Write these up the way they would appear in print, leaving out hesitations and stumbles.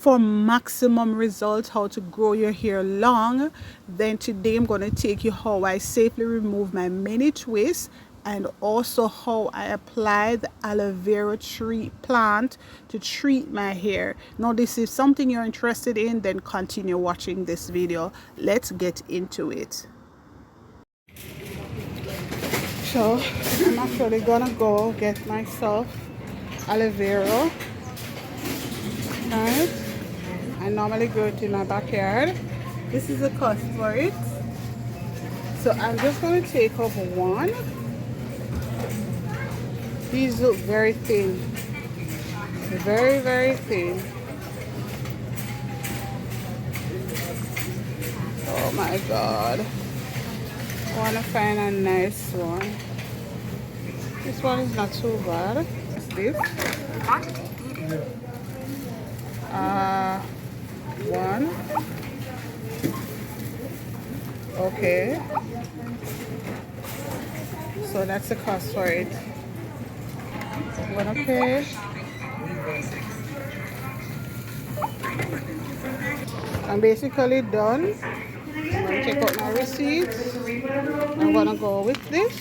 for maximum results, how to grow your hair long, then today I'm going to take you how I safely remove my mini twists and also how I apply the aloe vera tree plant to treat my hair. Now this is something you're interested in, then continue watching this video. Let's get into it. So I'm actually gonna go get myself aloe vera. Right? I normally grow it in my backyard. This is the cost for it. So I'm just going to take up one. These look very thin. Very, very thin. Oh my God. I want to find a nice one. This one is not too bad. What's this? One. Okay. So that's the cost for it. I'm gonna pay. I'm basically done. I'm gonna take out my receipts. I'm gonna go with this,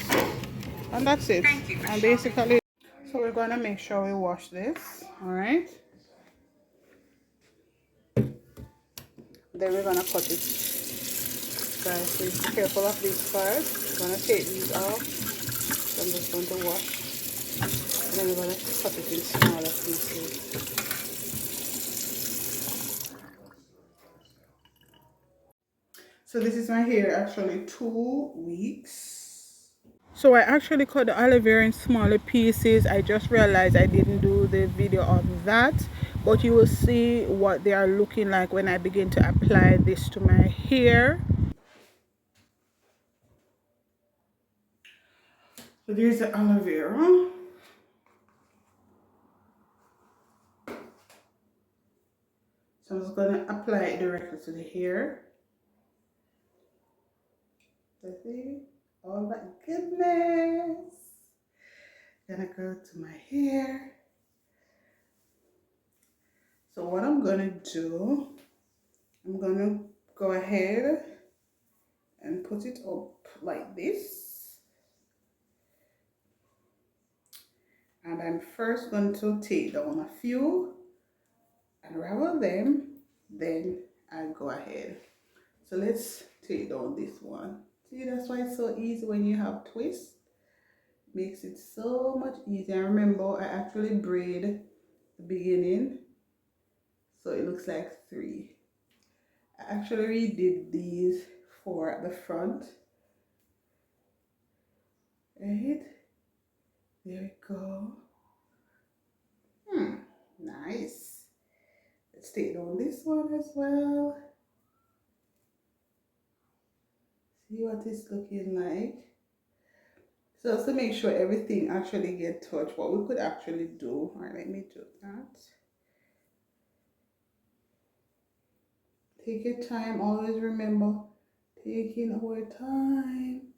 and that's it. I'm basically. So we're gonna make sure we wash this. All right. Then we're gonna cut it. Guys, so be careful of these parts. I'm gonna take these off. So I'm just going to wash. And then we're gonna cut it in smaller pieces. So this is my hair actually 2 weeks. So I actually cut the aloe vera in smaller pieces. I just realized I didn't do the video of that, but you will see what they are looking like when I begin to apply this to my hair. So there's the aloe vera. So I'm just gonna apply it directly to the hair. See? Oh my goodness. Gonna go to my hair. So what I'm gonna do, I'm gonna go ahead and put it up like this. And I'm first going to take down a few, unravel them, then I'll go ahead. So let's take down this one. See, that's why it's so easy when you have twists. Makes it so much easier. Remember, I actually braid the beginning, so it looks like 3. I actually redid these 4 at the front. Right? There we go. Nice. Let's take down this one as well. See what it's looking like. So to make sure everything actually get touched, what we could actually do, all right, let me do that. Take your time, always remember, taking our time.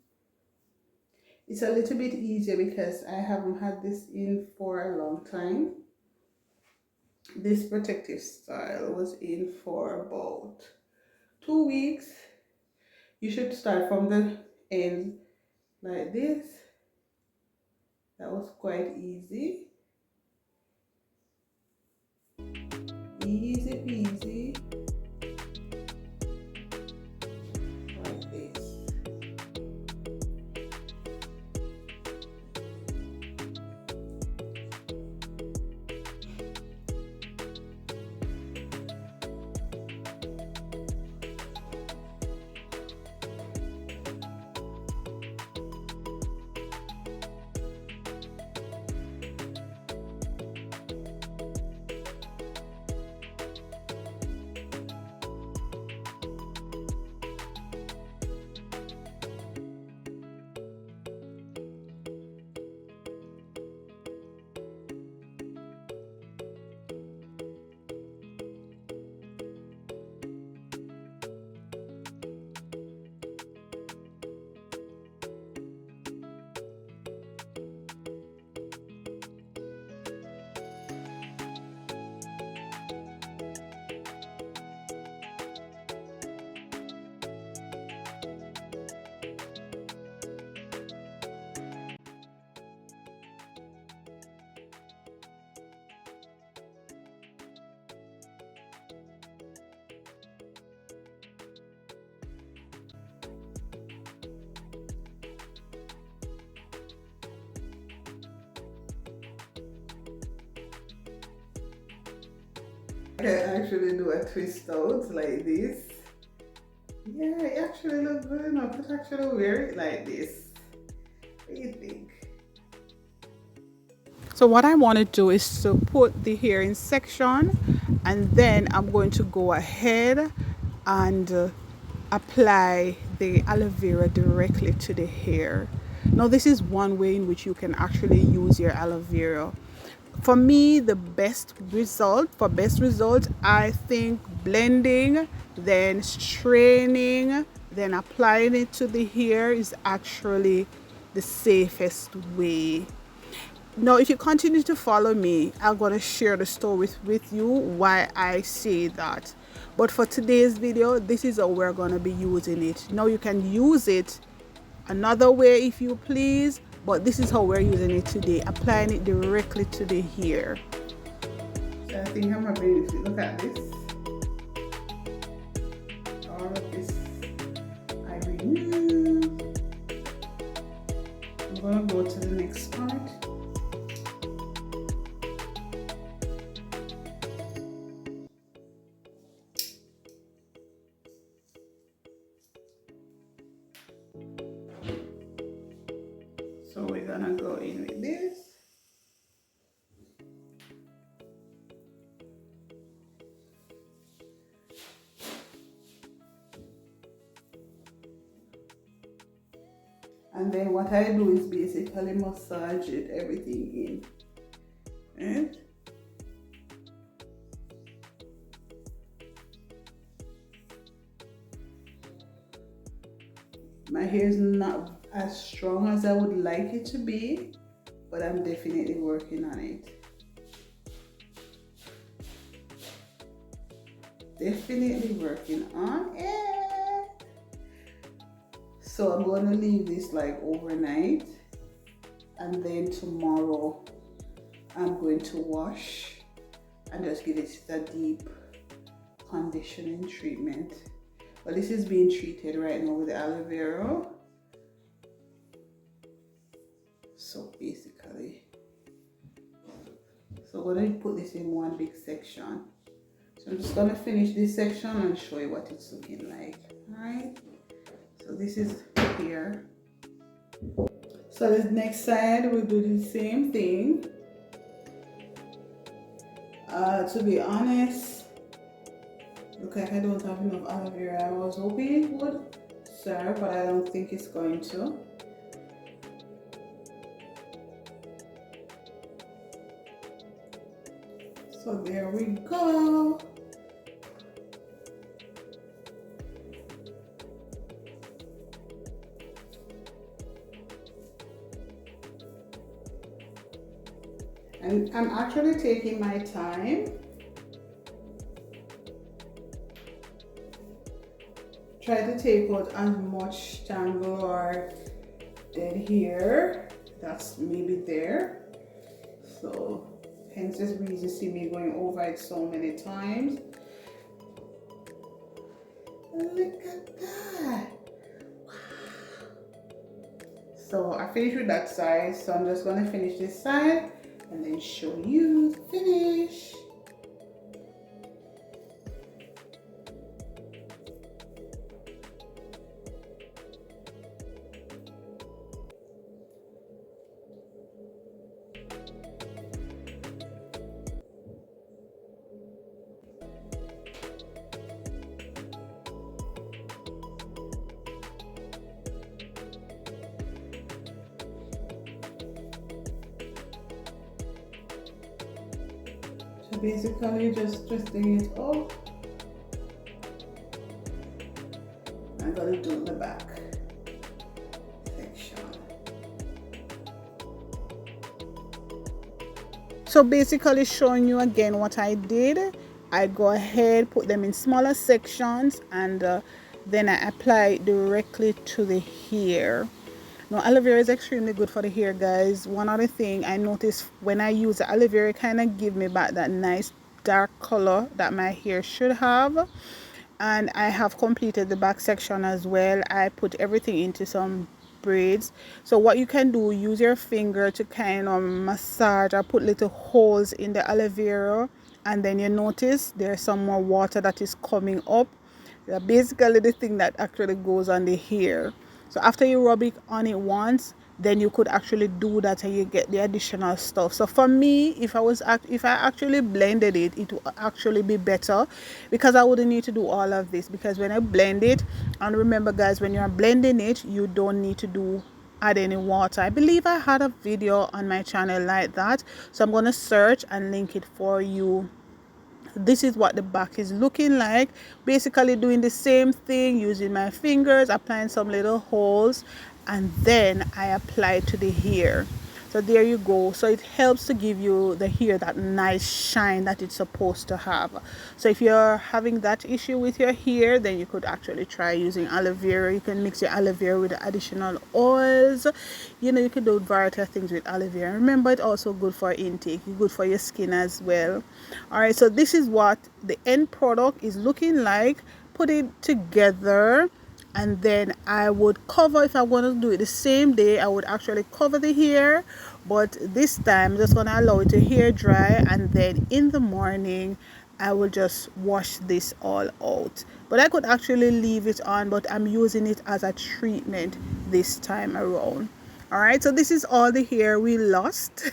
It's a little bit easier because I haven't had this in for a long time. This protective style was in for about 2 weeks. You should start from the end like this. That was quite easy. Easy peasy. Like this. I can actually do a twist out like this. Yeah, it actually looks good enough. I could actually wear it like this. What do you think? So what I want to do is to put the hair in section, and then I'm going to go ahead and apply the aloe vera directly to the hair. Now this is one way in which you can actually use your aloe vera. For me, the best result, I think blending, then straining, then applying it to the hair is actually the safest way. Now, if you continue to follow me, I'm going to share the story with you why I say that. But for today's video, this is how we're going to be using it. Now, you can use it another way if you please, but this is how we're using it today, applying it directly to the hair. So I think I'm going to look at this. All of this I remove. I'm going to go to the next part. So we're gonna go in with this. And then what I do is basically massage it, everything in. Right? My hair is not as strong as I would like it to be, but I'm definitely working on it. Definitely working on it. So I'm going to leave this like overnight, and then tomorrow I'm going to wash and just give it a deep conditioning treatment. But this is being treated right now with the aloe vera. So basically, so I'm going to put this in one big section. So I'm just going to finish this section and show you what it's looking like. Alright, so this is here. So the next side we'll do the same thing. To be honest, look like I don't have enough aloe vera. I was hoping it would serve, but I don't think it's going to. So there we go. And I'm actually taking my time. Try to take out as much tangle or dead hair that's maybe there. So hence this reason you see me going over it so many times. Look at that. Wow. So I finished with that side, so I'm just going to finish this side and then show you the finish. So basically just twisting it up. I'm gonna do the back section. So basically showing you again what I did. I go ahead, put them in smaller sections, and then I apply it directly to the hair. Now, aloe vera is extremely good for the hair, guys. One other thing I noticed when I use the aloe vera, kind of give me back that nice dark color that my hair should have. And I have completed the back section as well. I put everything into some braids. So what you can do, use your finger to kind of massage or put little holes in the aloe vera, and then you notice there's some more water that is coming up. Basically the thing that actually goes on the hair. So after you rub it on it once, then you could actually do that and you get the additional stuff. So for me, if I actually blended it, it would actually be better, because I wouldn't need to do all of this. Because when I blend it, and remember guys, when you're blending it, you don't need to add any water. I believe I had a video on my channel like that, so I'm going to search and link it for you. This is what the back is looking like. Basically doing the same thing, using my fingers, applying some little holes, and then I apply it to the hair. So there you go. So it helps to give you the hair that nice shine that it's supposed to have. So if you're having that issue with your hair, then you could actually try using aloe vera. You can mix your aloe vera with additional oils. You know, you can do a variety of things with aloe vera. Remember, it's also good for intake. It's good for your skin as well. All right, so this is what the end product is looking like. Put it together, and then I would cover. If I want to do it the same day, I would actually cover the hair, but this time I'm just going to allow it to hair dry, and then in the morning I will just wash this all out. But I could actually leave it on, but I'm using it as a treatment this time around. All right, so this is all the hair we lost.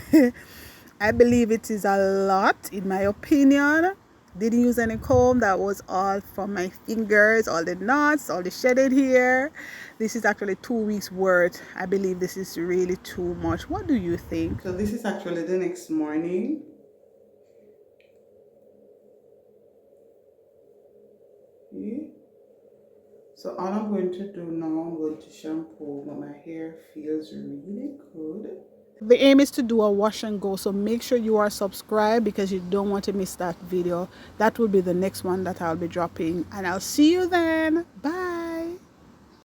I believe it is a lot, in my opinion. Didn't use any comb. That was all from my fingers, all the knots, all the shedded hair. This is actually 2 weeks worth. I believe this is really too much. What do you think? So this is actually the next morning. Yeah. So all I'm going to do now, I'm going to shampoo, but my hair feels really good. The aim is to do a wash and go, so make sure you are subscribed because you don't want to miss that video. That will be the next one that I'll be dropping, and I'll see you then. Bye.